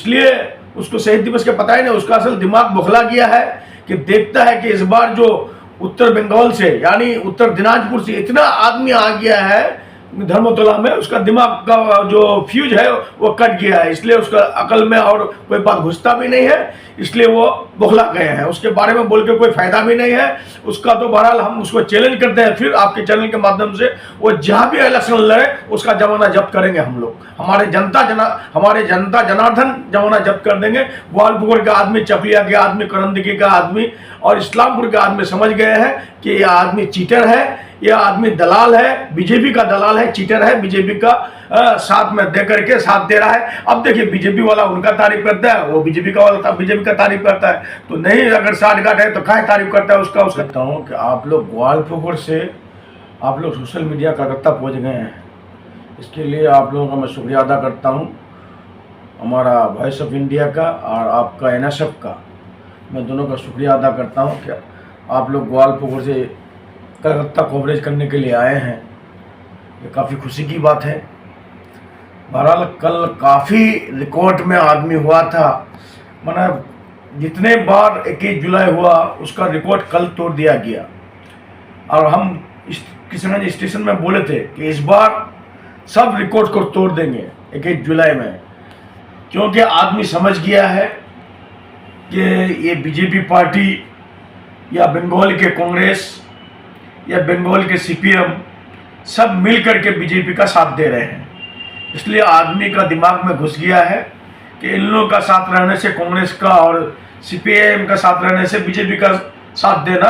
इसलिए उसको शहीद दिवस के पता ही नहीं, उसका असल दिमाग बौखला गया है कि देखता है कि इस बार जो उत्तर बंगाल से यानी उत्तर दिनाजपुर से इतना आदमी आ गया है धर्मतला में, उसका दिमाग का जो फ्यूज है वो कट गया है, इसलिए उसका अकल में और कोई बात घुसता भी नहीं है, इसलिए वो बौखला गए हैं। उसके बारे में बोल के कोई फायदा भी नहीं है उसका। तो बहरहाल हम उसको चैलेंज करते हैं फिर आपके चैनल के माध्यम से, वो जहाँ भी इलेक्शन लड़े उसका जमाना जब्त करेंगे हम लोग। हमारे जनता जनार्दन जमाना जब्त कर देंगे। ग्वालपुर का आदमी, चपलिया के आदमी, करंदगी का आदमी और इस्लामपुर के आदमी समझ गए हैं कि यह आदमी चीटर है, यह आदमी दलाल है, बीजेपी का दलाल है, चीटर है, बीजेपी का साथ में दे करके साथ दे रहा है। अब देखिए बीजेपी वाला उनका तारीफ करता है, वो बीजेपी का तारीफ करता है, तो नहीं अगर साठगांठ है तो काहे तारीफ करता है उसका। कहता हूँ कि आप लोग ग्वालपुर से आप लोग सोशल मीडिया कलकत्ता पहुँच गए हैं, इसके लिए आप लोगों का मैं शुक्रिया अदा करता हूँ। हमारा वॉइस ऑफ इंडिया का और आपका NSF का मैं दोनों का शुक्रिया अदा करता हूँ कि आप लोग ग्वालपुर से कलकत्ता कवरेज करने के लिए आए हैं, ये काफ़ी खुशी की बात है। बहरहाल कल काफ़ी रिकॉर्ड में आदमी हुआ था, मतलब जितने बार 21 जुलाई हुआ उसका रिकॉर्ड कल तोड़ दिया गया। और हम किशनगंज स्टेशन में बोले थे कि इस बार सब रिकॉर्ड को तोड़ देंगे 21 जुलाई में, क्योंकि आदमी समझ गया है कि ये बीजेपी पार्टी या बंगाल के कांग्रेस या बंगाल के CPM सब मिल करके बीजेपी का साथ दे रहे हैं। इसलिए आदमी का दिमाग में घुस गया है कि इन लोगों का साथ रहने से, कांग्रेस का और CPIM का साथ रहने से बीजेपी का साथ देना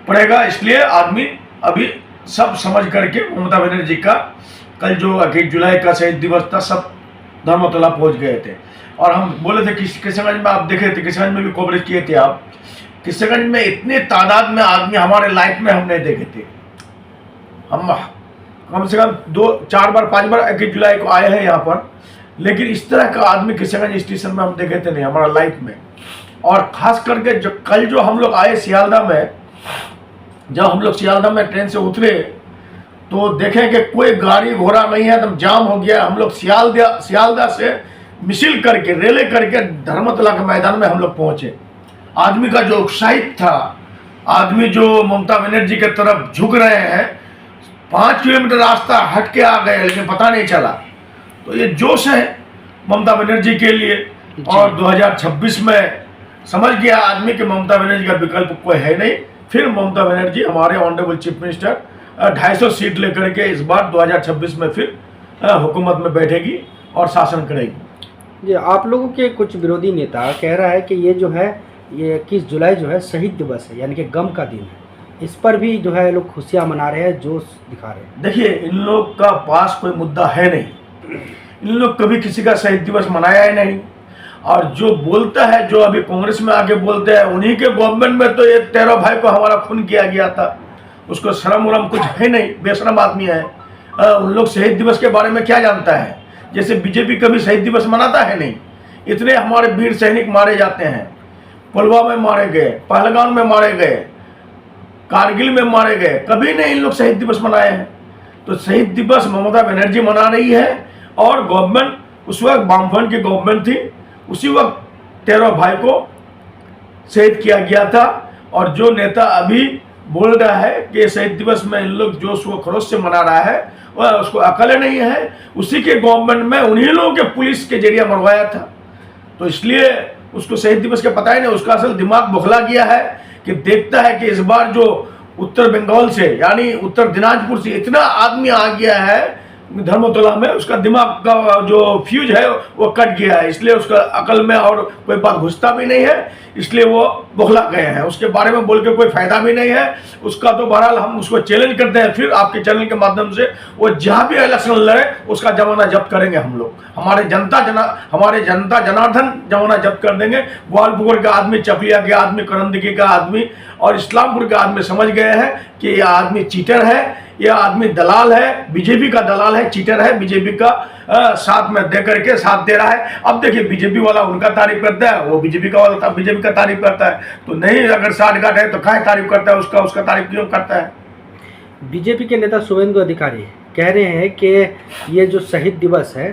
पड़ेगा। इसलिए आदमी अभी सब समझ करके ममता बनर्जी का कल जो 21 जुलाई का शहीद दिवस था सब धर्मतला पहुंच गए थे। और हम बोले थे कि किशनगंज में आप देखे थे, किशनगंज में भी कवरेज किए थे आप। किशनगंज में इतने तादाद में आदमी हमारे लाइफ में हम नहीं देखे थे। हम कम से कम 2-4 बार 5 बार 21 जुलाई को आए हैं यहाँ पर, लेकिन इस तरह का आदमी किशनगंज स्टेशन में हम देखे थे नहीं हमारा लाइफ में। और खास करके जो कल जो हम लोग आए सियालदा में, जब हम लोग सियालदा में ट्रेन से उतरे तो देखें कि कोई गाड़ी घोड़ा नहीं है, एकदम जाम हो गया। हम लोग सियालदा से मिसिल करके रेले करके धर्मतला के मैदान में हम लोग पहुंचे। आदमी का जो उत्साहित था, आदमी जो ममता बनर्जी की तरफ झुक रहे हैं, 5 किलोमीटर रास्ता हट के आ गए लेकिन पता नहीं चला। तो ये जोश है ममता बनर्जी के लिए। और 2026 में समझ गया आदमी कि ममता बनर्जी का विकल्प कोई है नहीं। फिर ममता बनर्जी हमारे ऑनरेबल चीफ मिनिस्टर 250 सीट लेकर के इस बार 2026 में फिर हुकूमत में बैठेगी और शासन करेगी। जी, आप लोगों के कुछ विरोधी नेता कह रहा है कि ये जो है ये 21 जुलाई जो है शहीद दिवस है, यानी कि गम का दिन है। इस पर भी जो है लोग खुशियाँ मना रहे हैं, जोश दिखा रहे हैं। देखिए इन लोग का पास कोई मुद्दा है नहीं, इन लोग कभी किसी का शहीद दिवस मनाया ही नहीं। और जो बोलता है, जो अभी कांग्रेस में आके बोलते हैं, उन्हीं के गवर्नमेंट में तो ये 13 भाई को हमारा खून किया गया था, उसको शर्म उरम कुछ है नहीं, बेशरम आदमी है। उन लोग शहीद दिवस के बारे में क्या जानता है? जैसे बीजेपी कभी शहीद दिवस मनाता है नहीं। इतने हमारे वीर सैनिक मारे जाते हैं, पुलवामा में मारे गए, पहलगाम में मारे गए, कारगिल में मारे गए, कभी नहीं इन लोग शहीद दिवस मनाए हैं। तो शहीद दिवस ममता बनर्जी मना रही है और गवर्नमेंट, उस वक्त वामफ्रंट की गवर्नमेंट थी, उसी वक्त 13 भाई को शहीद किया गया था। और जो नेता अभी बोल रहा है कि शहीद दिवस में इन लोग जोश व खरोश से मना रहा है, वह उसको अकल नहीं है। उसी के गवर्नमेंट में उन्हीं लोगों के पुलिस के जरिए मरवाया था, तो इसलिए उसको शहीद दिवस के पता ही नहीं, उसका असल दिमाग बौखला गया है कि देखता है कि इस बार जो उत्तर बंगाल से यानी उत्तर दिनाजपुर से इतना आदमी आ गया है धर्मतला में, उसका दिमाग का जो फ्यूज है वो कट गया है, इसलिए उसका अकल में और कोई बात घुसता भी नहीं है, इसलिए वो बौखला गए हैं। उसके बारे में बोल के कोई फायदा भी नहीं है उसका। तो बहरहाल हम उसको चैलेंज करते हैं फिर आपके चैनल के माध्यम से, वो जहाँ भी इलेक्शन लड़े उसका जमाना जब्त करेंगे हम लोग। हमारे जनता जनार्दन जमाना जब्त कर देंगे। ग्वालपुर का आदमी, चपलिया के आदमी, करंदगी का आदमी और इस्लामपुर के आदमी समझ गए हैं कि यह आदमी चीटर है, यह आदमी दलाल है, बीजेपी का दलाल है, चीटर है, बीजेपी का साथ में दे करके साथ दे रहा है। अब देखिए बीजेपी वाला उनका तारीफ करता है, वो बीजेपी का तारीफ करता है, तो नहीं अगर साठगांठ है तो काहे तारीफ करता है उसका तारीफ क्यों करता है? बीजेपी के नेता शुभेंदु अधिकारी कह रहे हैं कि ये जो शहीद दिवस है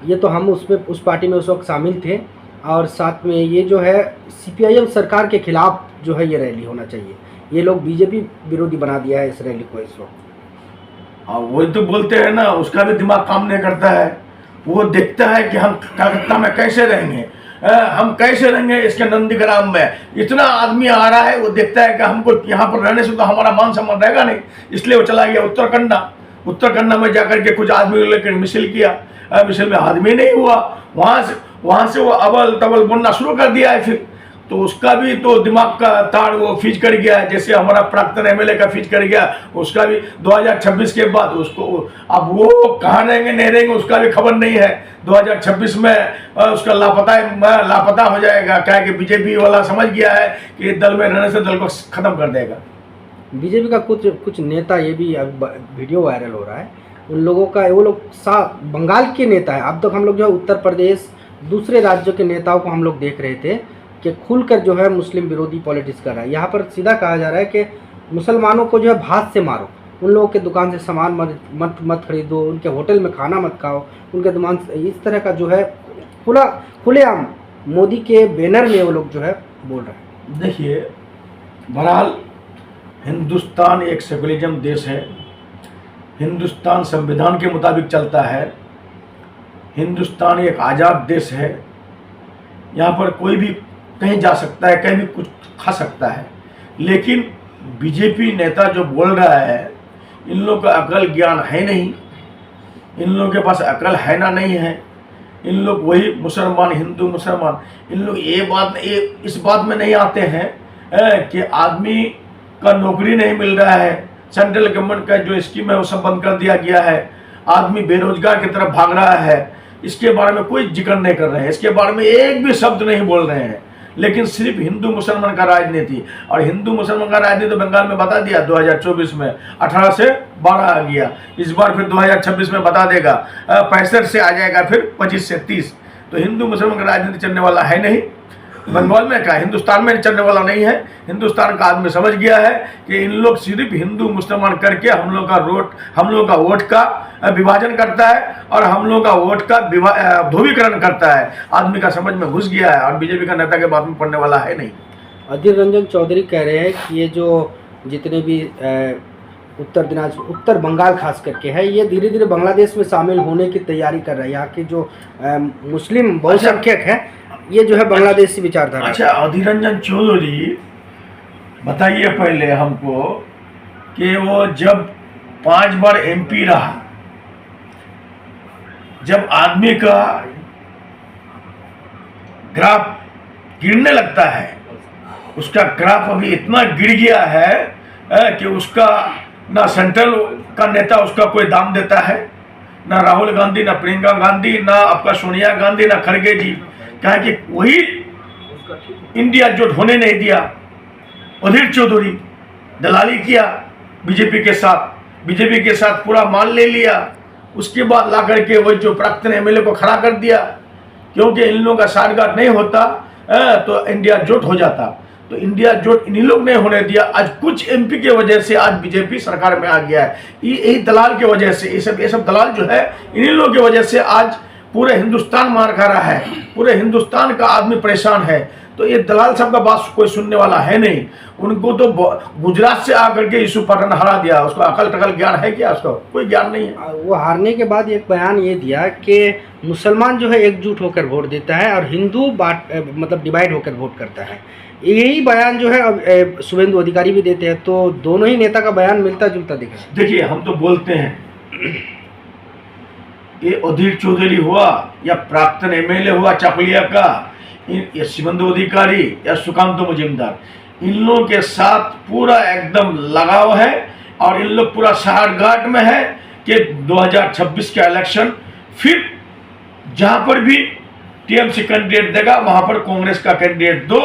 ये तो हम उस पार्टी में उस वक्त शामिल थे, और साथ में ये जो है सीपीआईएम सरकार के खिलाफ जो है ये रैली होना चाहिए। ये लोग बीजेपी विरोधी बना दिया है इस रैली को इस वक्त। हाँ, वही तो बोलते हैं ना, उसका भी दिमाग काम नहीं करता है। वो देखता है कि हम कलकत्ता में कैसे रहेंगे, हम कैसे रहेंगे इसके नंदीग्राम में, इतना आदमी आ रहा है। वो देखता है कि हमको यहाँ पर रहने से तो हमारा मान सम्मान रहेगा नहीं, इसलिए वो चला गया उत्तरकन्ना में जाकर के कुछ आदमी लेकर मिसिल किया। मिसिल में आदमी नहीं हुआ, वहाँ से वो अबल तबल बोलना शुरू कर दिया है। फिर तो उसका भी तो दिमाग का तार वो फीज कर गया है, जैसे हमारा प्राक्तन एमएलए का फीज कर गया। उसका भी 2026 के बाद उसको अब वो कहाँ रहेंगे नहीं रहेंगे उसका भी खबर नहीं है। 2026 में उसका लापता हो जाएगा, क्या कि बीजेपी वाला समझ गया है कि दल में रहने से दल को खत्म कर देगा। बीजेपी का कुछ नेता, ये भी अब वीडियो वायरल हो रहा है, उन लोगों का, वो लोग बंगाल के नेता है। अब तक हम लोग जो है उत्तर प्रदेश दूसरे राज्यों के नेताओं को हम लोग देख रहे थे कि खुलकर जो है मुस्लिम विरोधी पॉलिटिक्स कर रहा है। यहाँ पर सीधा कहा जा रहा है कि मुसलमानों को जो है भात से मारो, उन लोगों के दुकान से सामान मत खरीदो, उनके होटल में खाना मत खाओ, उनके दुकान, इस तरह का जो है खुलेआम मोदी के बैनर में वो लोग जो है बोल रहे हैं। देखिए, बहरहाल हिंदुस्तान एक सेकुलरिज्म देश है, हिंदुस्तान संविधान के मुताबिक चलता है, हिंदुस्तान एक आज़ाद देश है। यहाँ पर कोई भी कहीं जा सकता है, कहीं भी कुछ खा सकता है। लेकिन बीजेपी नेता जो बोल रहा है, इन लोगों का अकल ज्ञान है नहीं, इन लोगों के पास अकल है ना नहीं है। इन लोग वही मुसलमान हिंदू मुसलमान, इन लोग इस बात में नहीं आते हैं कि आदमी का नौकरी नहीं मिल रहा है, सेंट्रल गवर्नमेंट का जो स्कीम है वो सब बंद कर दिया गया है, आदमी बेरोजगार की तरफ भाग रहा है, इसके बारे में कोई जिक्र नहीं कर रहे हैं, इसके बारे में एक भी शब्द नहीं बोल रहे हैं। लेकिन सिर्फ हिंदू मुसलमान का राजनीति, और हिंदू मुसलमान का राजनीति तो बंगाल में बता दिया 2024 में 18 से 12 आ गया, इस बार फिर 2026 में बता देगा, 65 से आ जाएगा, फिर 25 से 30। तो हिंदू मुसलमान का राजनीति चलने वाला है नहीं, बंगाल में क्या, हिंदुस्तान में चलने वाला नहीं है। हिंदुस्तान का आदमी समझ गया है कि इन लोग सिर्फ हिंदू मुसलमान करके हम लोग का वोट का विभाजन करता है, और हम लोग का वोट का ध्रुवीकरण करता है। आदमी का समझ में घुस गया है, और बीजेपी का नेता के बात में पड़ने वाला है नहीं। अधीर रंजन चौधरी कह रहे हैं कि ये जो जितने भी उत्तर बंगाल खास करके है, ये धीरे धीरे बांग्लादेश में शामिल होने की तैयारी कर रहा है। यहाँ के जो मुस्लिम बहुसंख्यक है, ये जो है बांग्लादेशी विचारधारा। अच्छा, अधीर रंजन चौधरी बताइए पहले हमको कि वो जब 5 बार एमपी रहा, जब आदमी का ग्राफ गिरने लगता है, उसका ग्राफ अभी इतना गिर गया है कि उसका ना सेंट्रल का नेता उसका कोई दाम देता है, ना राहुल गांधी, ना प्रियंका गांधी, ना आपका सोनिया गांधी, ना खड़गे जी। क्या है कि वही इंडिया जो होने नहीं दिया, अधीर चौधरी दलाली किया बीजेपी के साथ पूरा माल ले लिया। उसके बाद ला करके वही जो प्राक्तन एमएलए को खड़ा कर दिया, क्योंकि इन लोगों का साठगांठ नहीं होता तो इंडिया जोट हो जाता। तो इंडिया जोट इन्हीं लोग ने होने दिया। आज कुछ एमपी की वजह से आज बीजेपी सरकार में आ गया है, यही दलाल की वजह से। ये सब दलाल जो है, इन्हीं लोगों की वजह से आज पूरे हिंदुस्तान मार खा रहा है, पूरे हिंदुस्तान का आदमी परेशान है। तो ये दलाल सब का बात कोई सुनने वाला है नहीं। उनको तो गुजरात से आकर के यीशु पटन हरा दिया, उसको अकल टकल ज्ञान है क्या? उसको कोई ज्ञान नहीं है। वो हारने के बाद एक बयान ये दिया कि मुसलमान जो है एकजुट होकर वोट देता है और हिंदू मतलब डिवाइड होकर वोट करता है। यही बयान जो है अब शुभेंदु अधिकारी भी देते हैं, तो दोनों ही नेता का बयान मिलता जुलता दिख रहा है। देखिए, हम तो बोलते हैं ये अधीर चौधरी हुआ या प्राक्तन एमएलए हुआ चाकुलिया का, या शुभेंदु अधिकारी या सुकांत मजुमदार, इन लोगों के साथ पूरा एकदम लगाव है। और इन लोग पूरा साठगांठ में है कि 2026 का इलेक्शन फिर जहां पर भी टीएमसी कैंडिडेट देगा वहां पर कांग्रेस का कैंडिडेट दो।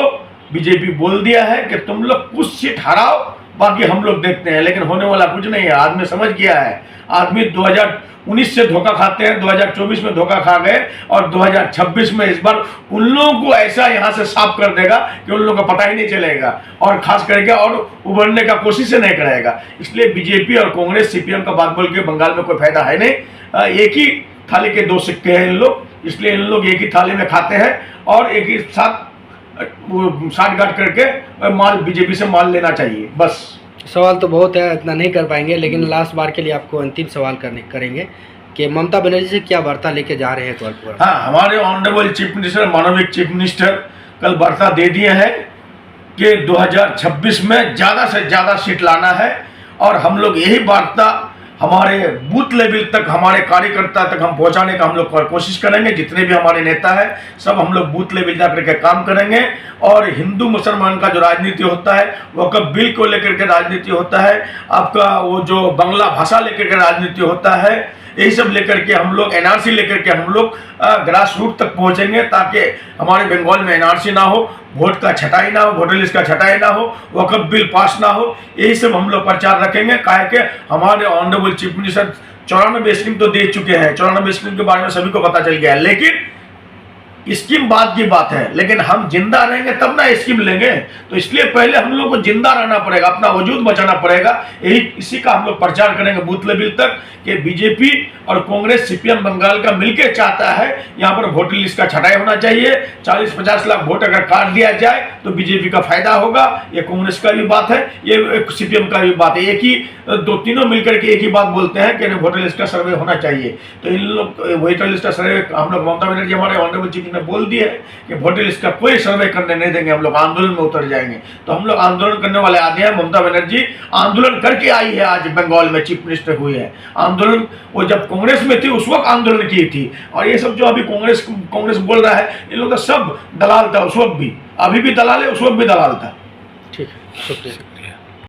बीजेपी बोल दिया है कि तुम लोग कुछ सीट हराओ, बाकी हम लोग देखते हैं। लेकिन होने वाला कुछ नहीं है। आदमी समझ गया है, आदमी 2019 से धोखा खाते हैं, 2024 में धोखा खा गए, और 2026 में इस बार उन लोगों को ऐसा यहाँ से साफ कर देगा कि उन लोगों को पता ही नहीं चलेगा, और खास करके और उभरने का कोशिश ही नहीं करेगा। इसलिए बीजेपी और कांग्रेस सीपीएम का बात बोल के बंगाल में कोई फायदा है नहीं। एक ही थाली के दो सिक्के हैं इन लोग, इसलिए इन लोग एक ही थाली में खाते हैं और एक ही साथ साठ गांठ करके माल बीजेपी से माल लेना चाहिए बस। सवाल तो बहुत है, इतना नहीं कर पाएंगे, लेकिन लास्ट बार के लिए आपको अंतिम सवाल करेंगे कि ममता बनर्जी से क्या वार्ता लेके जा रहे हैं गोरखपुर? हाँ, हमारे ऑनरेबल चीफ मिनिस्टर, माननीय चीफ मिनिस्टर कल वार्ता दे दिए हैं कि 2026 में ज़्यादा से ज़्यादा सीट लाना है और हम लोग यही वार्ता हमारे बूथ लेवल तक, हमारे कार्यकर्ता तक हम पहुंचाने का हम लोग कोशिश करेंगे। जितने भी हमारे नेता हैं सब हम लोग बूथ लेवल जाकर के काम करेंगे और हिंदू मुसलमान का जो राजनीति होता है, वक़्फ़ बिल को लेकर के राजनीति होता है, आपका वो जो बांग्ला भाषा लेकर के राजनीति होता है, यही सब लेकर के हम लोग एनआरसी लेकर के हम लोग ग्रास रूट तक पहुंचेंगे ताकि हमारे बंगाल में एनआरसी ना हो, वोट का छटाई ना हो, वोटर लिस्ट का छटाई ना हो, वक़्फ़ बिल पास ना हो, यही सब हम लोग प्रचार रखेंगे। काहे के हमारे ऑनरेबल चीफ मिनिस्टर 94 स्कीम तो दे चुके हैं, 94 स्कीम के बारे में सभी को पता चल गया है, लेकिन स्कीम बाद की बात है, लेकिन हम जिंदा रहेंगे तब ना स्कीम लेंगे। तो इसलिए पहले हम लोग को जिंदा रहना पड़ेगा, अपना वजूद बचाना पड़ेगा। यही इसी का हम लोग प्रचार करेंगे बूथ लेवल तक कि बीजेपी और कांग्रेस सीपीएम बंगाल का मिलकर चाहता है यहाँ पर वोटर लिस्ट का छटाई होना चाहिए। 40-50 लाख वोट अगर काट दिया जाए तो बीजेपी का फायदा होगा। ये कांग्रेस का भी बात है, ये सीपीएम का भी बात है, एक ही दो तीनों मिलकर के एक ही बात बोलते हैं कि वोटर लिस्ट का सर्वे होना चाहिए। तो इन लोग वोटर लिस्ट का सर्वे हम लोग, ममता बनर्जी हमारे ऑनरेबल चीफ ने बोल दिया है कि वोटर लिस्ट का कोई सर्वे करने नहीं देंगे, हम लोग आंदोलन में उतर जाएंगे। तो हम लोग आंदोलन करने वाले आदमी हैं। ममता बनर्जी आंदोलन करके आई है, आज बंगाल में चीफ मिनिस्टर हुई है। आंदोलन वो जब कांग्रेस में थी उस वक्त आंदोलन की थी, और ये सब जो अभी कांग्रेस बोल रहा है, इन लोग का सब दलाल था उस वक्त भी, अभी भी दलाल है, उस वक्त भी दलाल था। ठीक है, शुक्रिया।